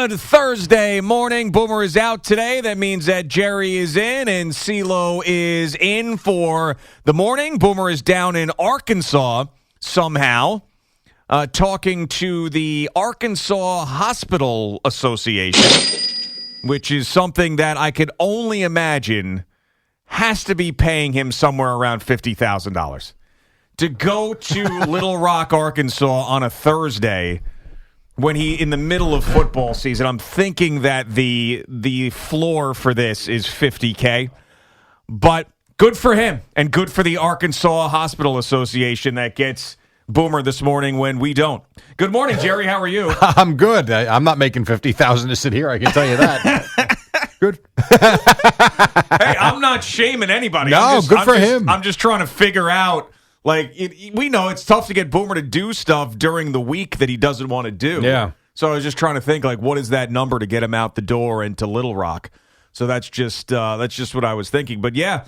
Good Thursday morning. Boomer is out today. That means that Jerry is in and CeeLo is in for the morning. Boomer is down in Arkansas somehow, talking to the Arkansas Hospital Association, which is something that I could only imagine has to be paying him somewhere around $50,000 to go to Little Rock, Arkansas on a Thursday when in the middle of football season. I'm thinking that the floor for this is $50K, but good for him and good for the Arkansas Hospital Association that gets Boomer this morning when we don't. Good morning, Jerry. How are you? I'm good. I'm not making $50,000 to sit here. I can tell you that. Good. Hey, I'm not shaming anybody. No, good for him. I'm just trying to figure out. We know it's tough to get Boomer to do stuff during the week that he doesn't want to do. Yeah. So I was just trying to think, what is that number to get him out the door and to Little Rock? So that's just what I was thinking. But yeah,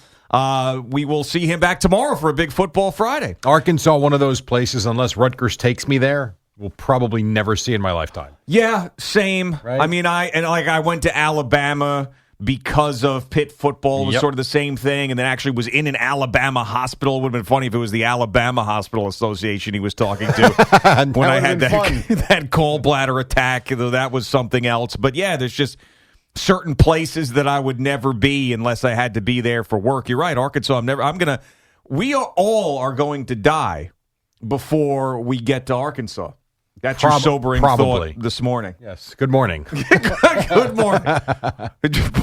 we will see him back tomorrow for a big football Friday. Arkansas, one of those places, unless Rutgers takes me there, we'll probably never see in my lifetime. Yeah, same. Right? I mean, I went to Alabama because of Pitt football. It was sort of the same thing, and then actually was in an Alabama hospital. It would have been funny if it was the Alabama Hospital Association he was talking to when I had that gallbladder attack, though that was something else. But yeah, there's just certain places that I would never be unless I had to be there for work. You're right, Arkansas. We all are going to die before we get to Arkansas. That's your sobering thought this morning. Yes. Good morning. Good morning.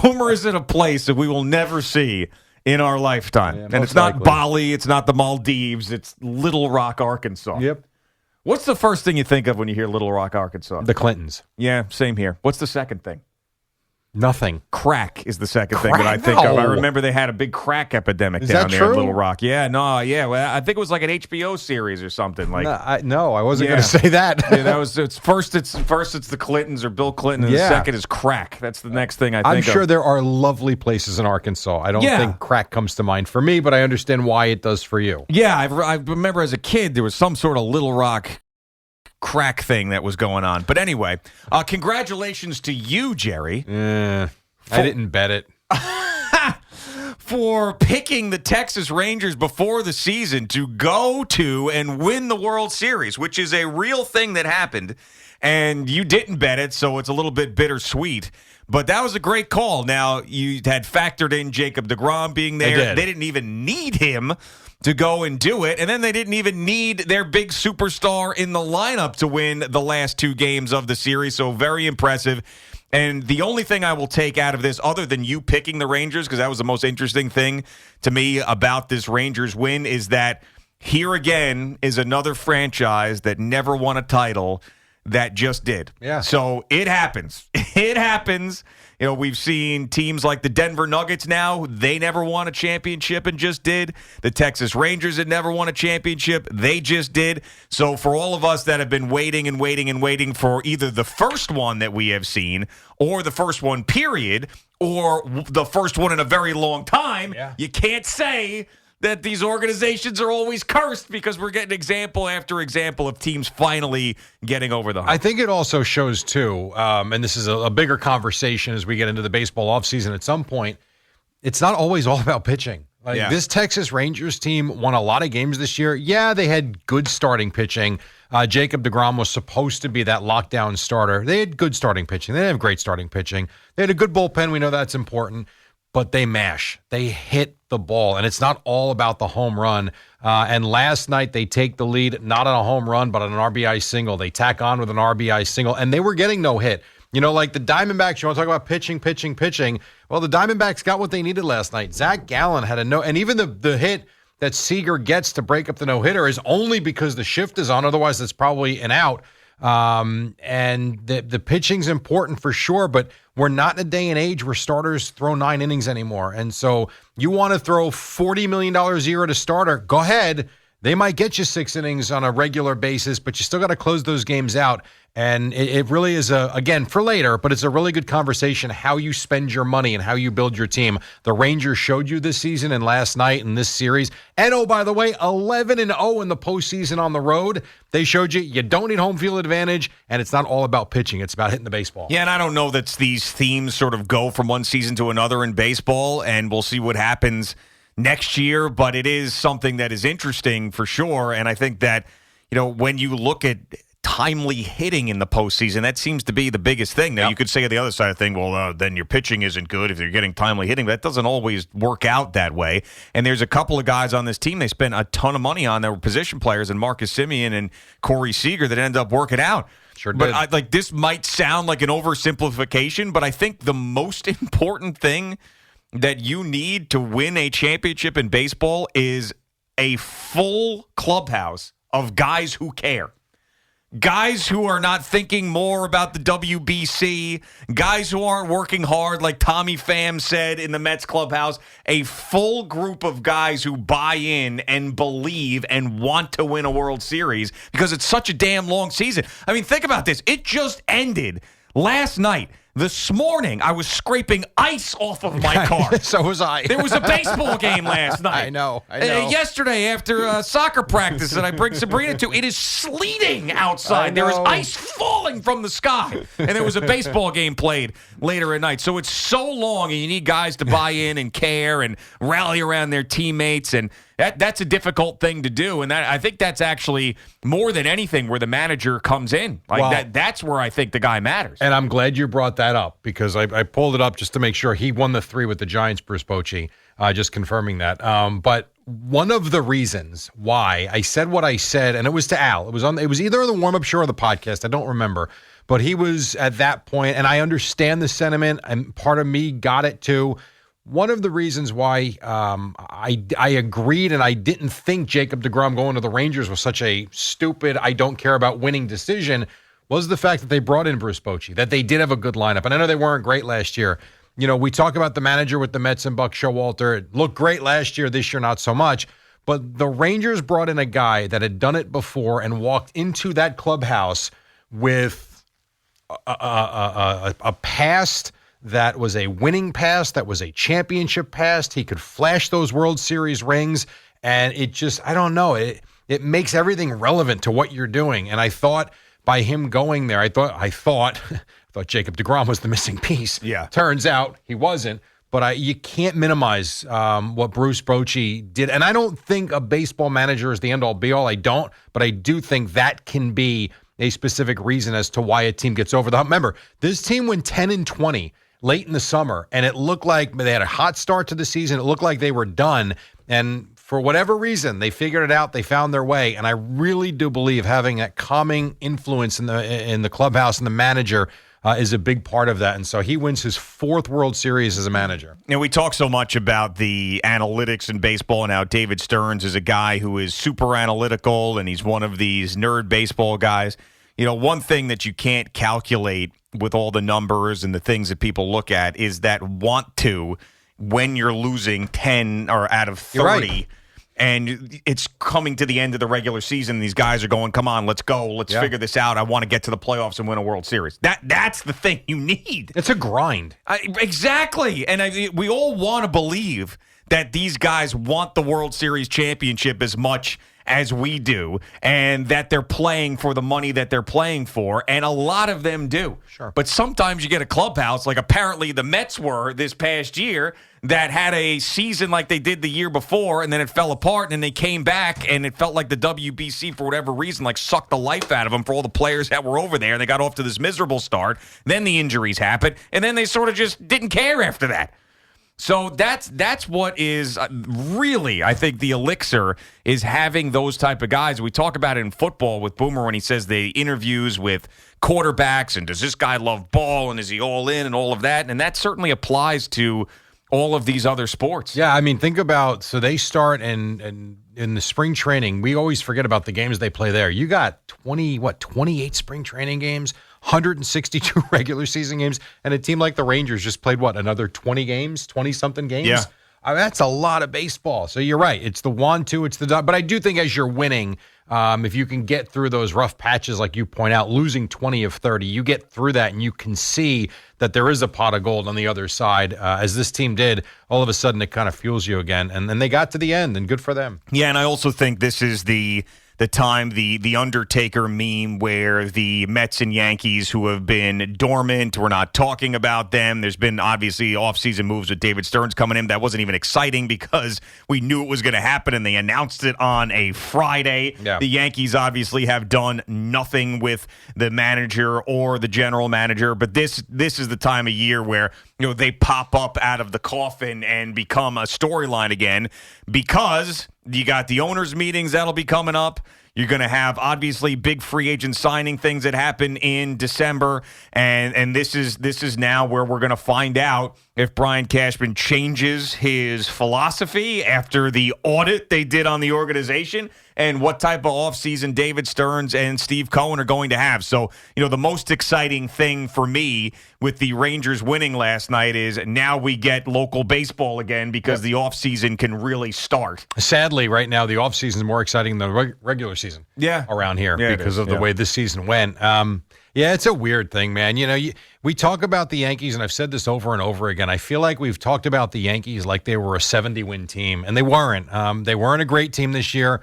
Boomer is in a place that we will never see in our lifetime. Yeah, and it's not Bali, it's not the Maldives, it's Little Rock, Arkansas. Yep. What's the first thing you think of when you hear Little Rock, Arkansas? The Clintons. Yeah, same here. What's the second thing? Nothing. Crack is the second thing that I think of. I remember they had a big crack epidemic down there in Little Rock. Yeah, well, I think it was like an HBO series or something. I wasn't going to say that. Yeah, it's first it's the Clintons or Bill Clinton, and the second is crack. That's the next thing I think I'm sure there are lovely places in Arkansas. I don't think crack comes to mind for me, but I understand why it does for you. Yeah, I remember as a kid there was some sort of Little Rock crack thing that was going on. But anyway, congratulations to you, Jerry. I didn't bet it. For picking the Texas Rangers before the season to go to and win the World Series, which is a real thing that happened. And you didn't bet it, so it's a little bit bittersweet. But that was a great call. Now, you had factored in Jacob deGrom being there. They didn't even need him to go and do it. And then they didn't even need their big superstar in the lineup to win the last two games of the series. So very impressive. And the only thing I will take out of this, other than you picking the Rangers, because that was the most interesting thing to me about this Rangers win, is that here again is another franchise that never won a title that just did. Yeah. So it happens. It happens. You know, we've seen teams like the Denver Nuggets now. They never won a championship and just did. The Texas Rangers had never won a championship. They just did. So for all of us that have been waiting and waiting and waiting for either the first one that we have seen or the first one, period, or the first one in a very long time, you can't say that these organizations are always cursed because we're getting example after example of teams finally getting over the hump. I think it also shows, too, and this is a bigger conversation as we get into the baseball offseason at some point, it's not always all about pitching. This Texas Rangers team won a lot of games this year. Yeah, they had good starting pitching. Jacob deGrom was supposed to be that lockdown starter. They had good starting pitching. They didn't have great starting pitching. They had a good bullpen. We know that's important. But they mash. They hit the ball, and it's not all about the home run. And last night they take the lead, not on a home run, but on an RBI single. They tack on with an RBI single, and they were getting no hit. You know, like the Diamondbacks, you want to talk about pitching. Well, the Diamondbacks got what they needed last night. Zach Gallen had a no, and even the hit that Seager gets to break up the no-hitter is only because the shift is on. Otherwise, it's probably an out. And the pitching's important for sure, but we're not in a day and age where starters throw 9 innings anymore. And so you want to throw $40 million a year at a starter, go ahead. They might get you 6 innings on a regular basis, but you still got to close those games out. And it really is, again, for later, but it's a really good conversation how you spend your money and how you build your team. The Rangers showed you this season and last night in this series. And, oh, by the way, 11-0 in the postseason on the road. They showed you don't need home field advantage, and it's not all about pitching. It's about hitting the baseball. Yeah, and I don't know that these themes sort of go from one season to another in baseball, and we'll see what happens next year, but it is something that is interesting for sure. And I think that, when you look at timely hitting in the postseason, that seems to be the biggest thing. Now, you could say on the other side of the thing, well, then your pitching isn't good if you're getting timely hitting. That doesn't always work out that way. And there's a couple of guys on this team they spent a ton of money on that were position players, and Marcus Semien and Corey Seager, that ended up working out. Sure did. But this might sound like an oversimplification, but I think the most important thing that you need to win a championship in baseball is a full clubhouse of guys who care. Guys who are not thinking more about the WBC, guys who aren't working hard like Tommy Pham said in the Mets clubhouse, a full group of guys who buy in and believe and want to win a World Series because it's such a damn long season. I mean, think about this. It just ended last night. This morning, I was scraping ice off of my car. So was I. There was a baseball game last night. I know. Yesterday, after soccer practice that I bring Sabrina to, it is sleeting outside. There is ice falling from the sky. And there was a baseball game played later at night. So it's so long, and you need guys to buy in and care and rally around their teammates. And that's a difficult thing to do. And I think that's actually more than anything where the manager comes in. That's where I think the guy matters. And I'm glad you brought that up because I pulled it up just to make sure. He won the 3 with the Giants, Bruce Bochy, just confirming that. But one of the reasons why I said what I said, and it was to Al. It was either the warm-up show or the podcast. I don't remember. But he was at that point, and I understand the sentiment, and part of me got it too. One of the reasons why I agreed and I didn't think Jacob deGrom going to the Rangers was such a stupid, I don't care about winning decision was the fact that they brought in Bruce Bochy, that they did have a good lineup. And I know they weren't great last year. We talk about the manager with the Mets and Buck Showalter. It looked great last year, this year not so much. But the Rangers brought in a guy that had done it before and walked into that clubhouse with a past that was a winning past, that was a championship past. He could flash those World Series rings, and it just, I don't know, it makes everything relevant to what you're doing. And I thought by him going there, I thought Jacob deGrom was the missing piece. Yeah. Turns out he wasn't. But you can't minimize what Bruce Bochy did. And I don't think a baseball manager is the end-all, be-all. I don't. But I do think that can be a specific reason as to why a team gets over the hump. Remember, this team went 10-20 late in the summer, and it looked like they had a hot start to the season. It looked like they were done. And for whatever reason, they figured it out. They found their way. And I really do believe having that calming influence in the clubhouse and the manager is a big part of that. And so he wins his 4th World Series as a manager. And we talk so much about the analytics in baseball and how David Stearns is a guy who is super analytical and he's one of these nerd baseball guys. One thing that you can't calculate with all the numbers and the things that people look at is that want to when you're losing 10 or out of 30. Right. And it's coming to the end of the regular season. These guys are going, come on, let's go. Let's figure this out. I want to get to the playoffs and win a World Series. That's the thing you need. It's a grind. Exactly. And we all want to believe that these guys want the World Series championship as much as we do, and that they're playing for the money that they're playing for, and a lot of them do. Sure. But sometimes you get a clubhouse, like apparently the Mets were this past year, that had a season like they did the year before, and then it fell apart, and then they came back, and it felt like the WBC, for whatever reason, like sucked the life out of them for all the players that were over there, and they got off to this miserable start. Then the injuries happened, and then they sort of just didn't care after that. So that's what is really, I think, the elixir is having those type of guys. We talk about it in football with Boomer when he says the interviews with quarterbacks and does this guy love ball and is he all in and all of that. And that certainly applies to all of these other sports. Yeah, I mean, think about, so they start and in the spring training, we always forget about the games they play there. You got 28 spring training games, 162 regular season games, and a team like the Rangers just played, another 20 games, 20-something games? Yeah. That's a lot of baseball. So you're right. It's the 1-2, it's the dot. But I do think as you're winning, if you can get through those rough patches, like you point out, losing 20 of 30, you get through that and you can see that there is a pot of gold on the other side. As this team did, all of a sudden it kind of fuels you again. And then they got to the end, and good for them. Yeah, and I also think this is the time, the Undertaker meme where the Mets and Yankees who have been dormant, we're not talking about them. There's been obviously offseason moves with David Stearns coming in. That wasn't even exciting because we knew it was going to happen and they announced it on a Friday. Yeah. The Yankees obviously have done nothing with the manager or the general manager, but this is the time of year where they pop up out of the coffin and become a storyline again, because you got the owners' meetings that'll be coming up. You're going to have, obviously, big free agent signing things that happen in December, and this is now where we're going to find out if Brian Cashman changes his philosophy after the audit they did on the organization, and what type of offseason David Stearns and Steve Cohen are going to have. So, the most exciting thing for me with the Rangers winning last night is now we get local baseball again, because the offseason can really start. Sadly, right now, the offseason is more exciting than the regular season around here because of the way this season went. Yeah, it's a weird thing, man. We talk about the Yankees, and I've said this over and over again. I feel like we've talked about the Yankees like they were a 70-win team, and they weren't. They weren't a great team this year.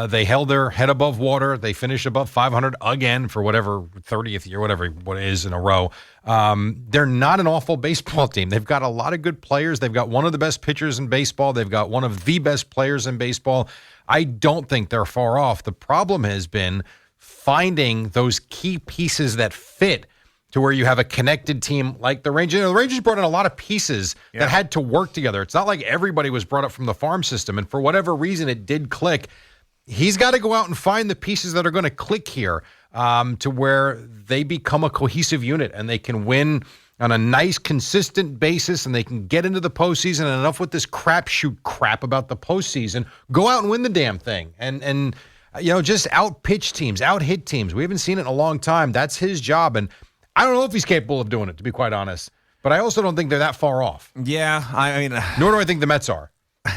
They held their head above water. They finished above 500 again for whatever 30th year, whatever what it is in a row. They're not an awful baseball team. They've got a lot of good players. They've got one of the best pitchers in baseball. They've got one of the best players in baseball. I don't think they're far off. The problem has been finding those key pieces that fit to where you have a connected team like the Rangers. The Rangers brought in a lot of pieces that had to work together. It's not like everybody was brought up from the farm system, and for whatever reason it did click. He's got to go out and find the pieces that are going to click here to where they become a cohesive unit and they can win on a nice, consistent basis, and they can get into the postseason. And enough with this crapshoot crap about the postseason. Go out and win the damn thing. And just out-pitch teams, out-hit teams. We haven't seen it in a long time. That's his job. And I don't know if he's capable of doing it, to be quite honest. But I also don't think they're that far off. Yeah, I mean... Nor do I think the Mets are.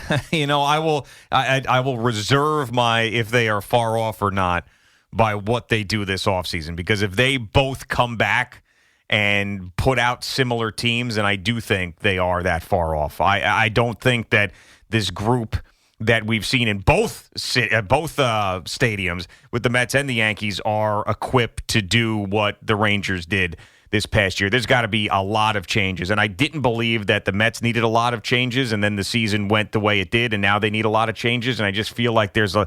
I will reserve my if they are far off or not by what they do this offseason, because if they both come back and put out similar teams, and I do think they are that far off. I don't think that this group that we've seen in both stadiums with the Mets and the Yankees are equipped to do what the Rangers did this past year. There's got to be a lot of changes, and I didn't believe that the Mets needed a lot of changes, and then the season went the way it did, and now they need a lot of changes, and I just feel like there's a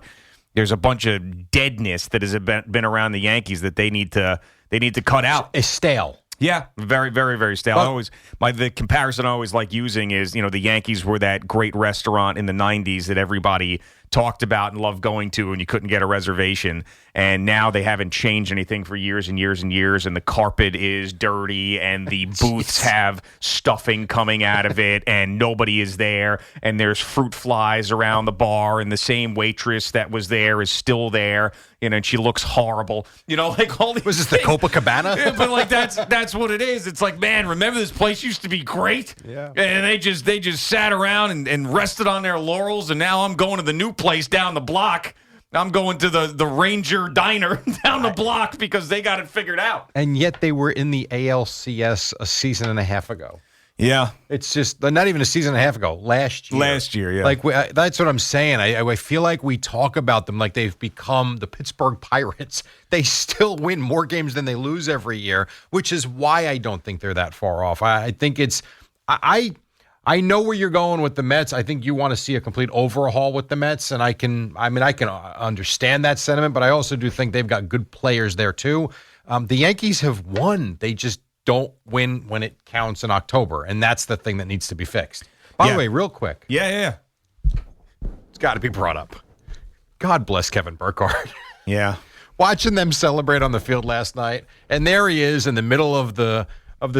bunch of deadness that has been around the Yankees that they need to cut out. It's stale. Yeah, very, very, very stale. The comparison I always like using is, the Yankees were that great restaurant in the 90s that everybody talked about and loved going to, and you couldn't get a reservation. And now they haven't changed anything for years and years and years, and the carpet is dirty, and the booths have stuffing coming out of it, and nobody is there, and there's fruit flies around the bar, and the same waitress that was there is still there, and she looks horrible. Like all these Was this things. the Copacabana? Yeah, but like that's what it is. It's like, man, remember this place used to be great? Yeah. And they just sat around and rested on their laurels, and now I'm going to the new place down the block. I'm going to the Ranger Diner down the block because they got it figured out. And yet they were in the ALCS a season and a half ago. Yeah. It's just not even a season and a half ago. Last year, yeah. Like that's what I'm saying. I feel like we talk about them like they've become the Pittsburgh Pirates. They still win more games than they lose every year, which is why I don't think they're that far off. I think it's I know where you're going with the Mets. I think you want to see a complete overhaul with the Mets, and I can understand that sentiment, but I also do think they've got good players there too. The Yankees have won. They just don't win when it counts in October, and that's the thing that needs to be fixed. By the way, real quick. Yeah. It's got to be brought up. God bless Kevin Burkhardt. Yeah. Watching them celebrate on the field last night, and there he is in the middle of the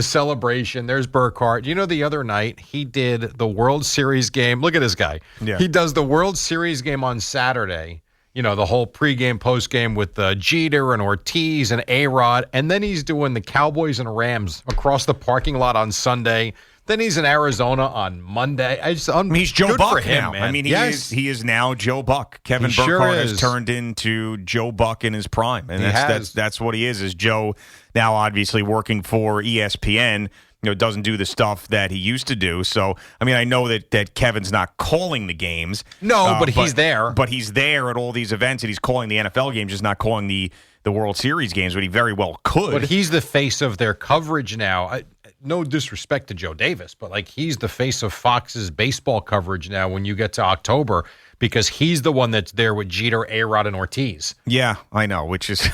celebration. There's Burkhardt. The other night he did the World Series game. Look at this guy. Yeah. He does the World Series game on Saturday. The whole pregame, postgame with Jeter and Ortiz and A-Rod. And then he's doing the Cowboys and Rams across the parking lot on Sunday. Then he's in Arizona on Monday. He's Joe Buck for him, now. man. I mean, Yes. he is now Joe Buck. Kevin He Burkhardt sure has is. turned into Joe Buck in his prime, and He has. that's what he is Joe. Now, obviously working for ESPN. Doesn't do the stuff that he used to do. So, I mean, I know that Kevin's not calling the games. No, but he's there. But he's there at all these events, and he's calling the NFL games, just not calling the World Series games, but he very well could. But he's the face of their coverage now. No disrespect to Joe Davis, but like he's the face of Fox's baseball coverage now when you get to October because he's the one that's there with Jeter, A-Rod, and Ortiz. Yeah, I know, which is...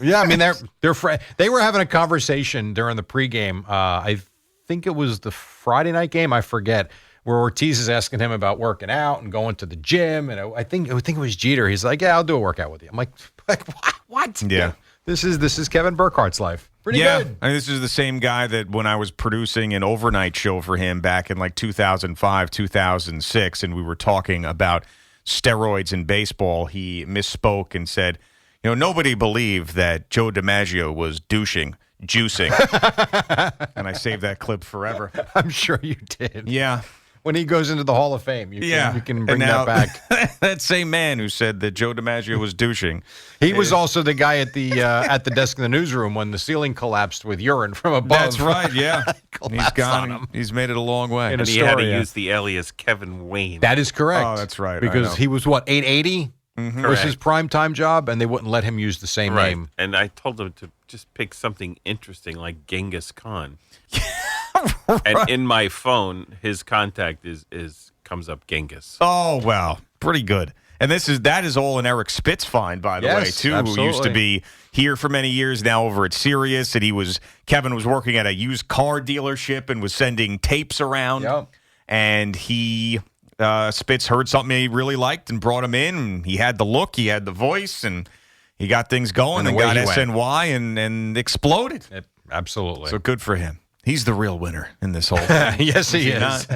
Yeah, I mean, they were having a conversation during the pregame. I think it was the Friday night game, I forget, where Ortiz is asking him about working out and going to the gym. And I think it was Jeter. He's like, "Yeah, I'll do a workout with you." I'm like what? Yeah. This is Kevin Burkhardt's life. Pretty good. I mean, this is the same guy that when I was producing an overnight show for him back in like 2005, 2006, and we were talking about steroids in baseball, he misspoke and said, nobody believed that Joe DiMaggio was juicing. And I saved that clip forever. I'm sure you did. Yeah. When he goes into the Hall of Fame, you can bring now, that back. That same man who said that Joe DiMaggio was douching. He was also the guy at the desk in the newsroom when the ceiling collapsed with urine from above. That's right, yeah. He's gone. He's made it a long way. And he had to use the alias Kevin Wayne. That is correct. Oh, that's right. Because he was, 880? Mm-hmm. Was his primetime job, and they wouldn't let him use the same name. And I told him to just pick something interesting like Genghis Khan. Right. And in my phone, his contact comes up Genghis. Oh, wow. Pretty good. And that is all in Eric Spitz find, by the way, too, absolutely. who used to be here for many years, now over at Sirius. And Kevin was working at a used car dealership and was sending tapes around. Yep. And Spitz heard something he really liked and brought him in. And he had the look, he had the voice, and he got things going and got SNY and exploded. Absolutely. So good for him. He's the real winner in this whole thing. Yes, he is.